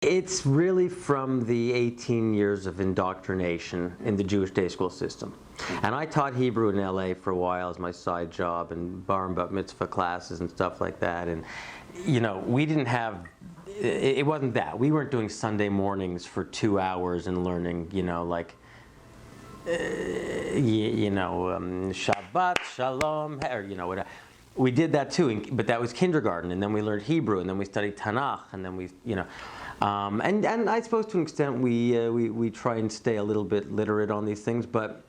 It's really from the 18 years of indoctrination in the Jewish day school system. And I taught Hebrew in LA for a while as my side job, and bar and bat mitzvah classes and stuff like that. And, we didn't have, it wasn't that. We weren't doing Sunday mornings for 2 hours and learning, Shabbat, Shalom, or, whatever. We did that too, but that was kindergarten, and then we learned Hebrew, and then we studied Tanakh, and then and I suppose to an extent we try and stay a little bit literate on these things, but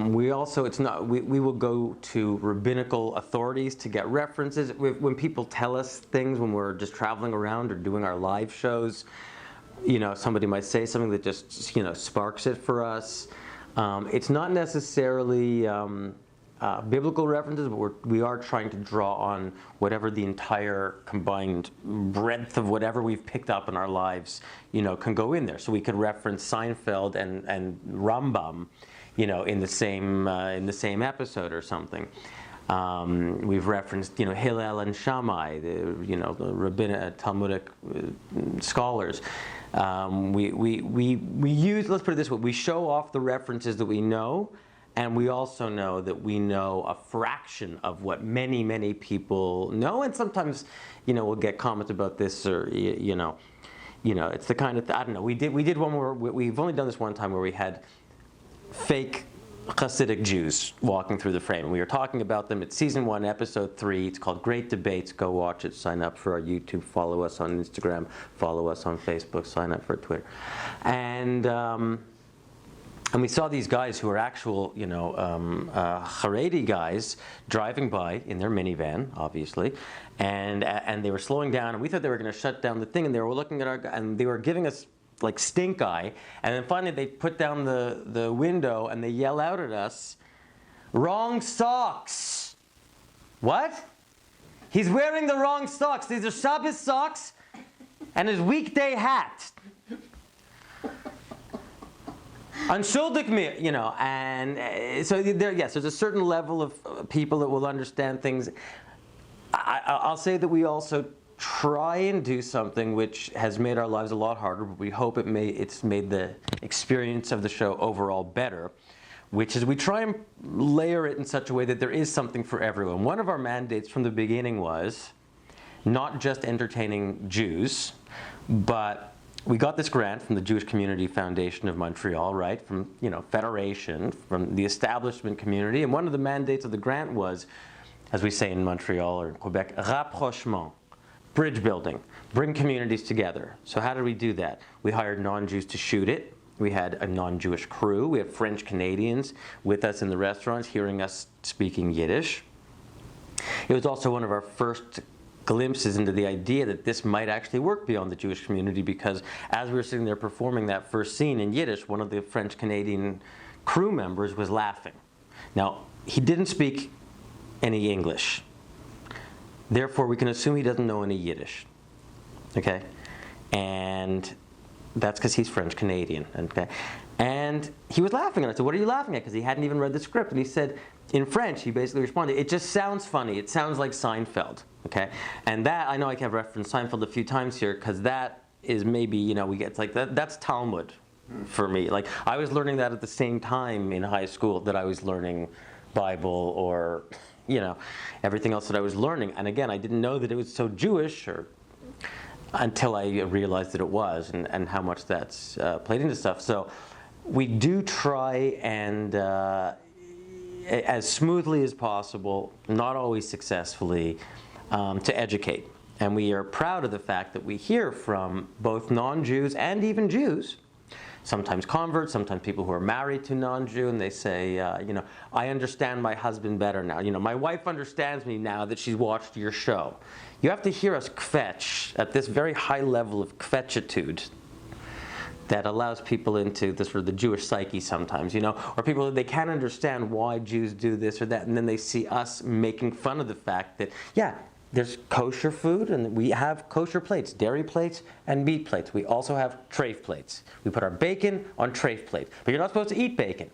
we also, we will go to rabbinical authorities to get references. When people tell us things when we're just traveling around or doing our live shows, somebody might say something that just, sparks it for us. It's not necessarily biblical references, but we are trying to draw on whatever the entire combined breadth of whatever we've picked up in our lives, can go in there. So we could reference Seinfeld and Rambam, in the same episode or something. We've referenced, Hillel and Shammai, the rabbinic Talmudic scholars. We use, let's put it this way, we show off the references that we know, and we also know that we know a fraction of what many, many people know, and sometimes, we'll get comments about this, or it's the kind of I don't know. We did one where we've only done this one time where we had fake Hasidic Jews walking through the frame. And we were talking about them. It's season 1, episode 3. It's called Great Debates. Go watch it. Sign up for our YouTube. Follow us on Instagram. Follow us on Facebook. Sign up for Twitter. And we saw these guys who were actual, Haredi guys driving by in their minivan, obviously, and they were slowing down, and we thought they were going to shut down the thing, and they were looking at and they were giving us like stink eye, and then finally they put down the window and they yell out at us, "Wrong socks!" What? He's wearing the wrong socks. These are Shabbos socks and his weekday hat. Unschuldig me, and so there's a certain level of people that will understand things. I'll say that we also try and do something which has made our lives a lot harder, but we hope it's made the experience of the show overall better, which is we try and layer it in such a way that there is something for everyone. One of our mandates from the beginning was not just entertaining Jews, but we got this grant from the Jewish Community Foundation of Montreal, right? From, Federation, from the establishment community. And one of the mandates of the grant was, as we say in Montreal or in Quebec, rapprochement, bridge building, bring communities together. So how did we do that? We hired non-Jews to shoot it. We had a non-Jewish crew. We had French Canadians with us in the restaurants, hearing us speaking Yiddish. It was also one of our first glimpses into the idea that this might actually work beyond the Jewish community, because as we were sitting there performing that first scene in Yiddish, one of the French Canadian crew members was laughing. Now, he didn't speak any English. Therefore, we can assume he doesn't know any Yiddish. Okay? And that's because he's French Canadian. Okay? And he was laughing, and I said, "What are you laughing at?" Because he hadn't even read the script. And he said, in French, he basically responded, "It just sounds funny. It sounds like Seinfeld." Okay? And that, I know I have referenced Seinfeld a few times here, because that is maybe, we get like that's Talmud for me. Like, I was learning that at the same time in high school that I was learning Bible or, everything else that I was learning. And again, I didn't know that it was so Jewish until I realized that it was, and how much that's played into stuff. So we do try and, as smoothly as possible, not always successfully, to educate. And we are proud of the fact that we hear from both non-Jews and even Jews, sometimes converts, sometimes people who are married to non-Jew, and they say, "I understand my husband better now. My wife understands me now that she's watched your show." You have to hear us kvetch at this very high level of kvetchitude that allows people into the sort of the Jewish psyche sometimes, or people, they can't understand why Jews do this or that, and then they see us making fun of the fact that, there's kosher food, and we have kosher plates, dairy plates, and meat plates. We also have treif plates. We put our bacon on treif plates. But you're not supposed to eat bacon.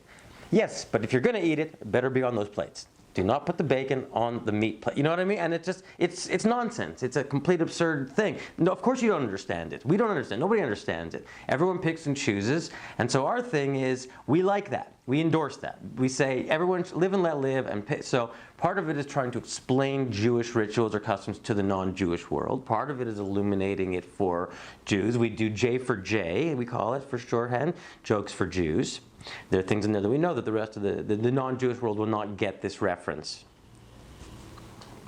Yes, but if you're going to eat it, it better be on those plates. Do not put the bacon on the meat plate. You know what I mean? And it's nonsense. It's a complete absurd thing. No, of course you don't understand it. We don't understand. Nobody understands it. Everyone picks and chooses. And so our thing is, we like that. We endorse that. We say everyone live and let live. And so part of it is trying to explain Jewish rituals or customs to the non-Jewish world. Part of it is illuminating it for Jews. We do J for J, we call it for shorthand, jokes for Jews. There are things in there that we know that the rest of the non-Jewish world will not get this reference.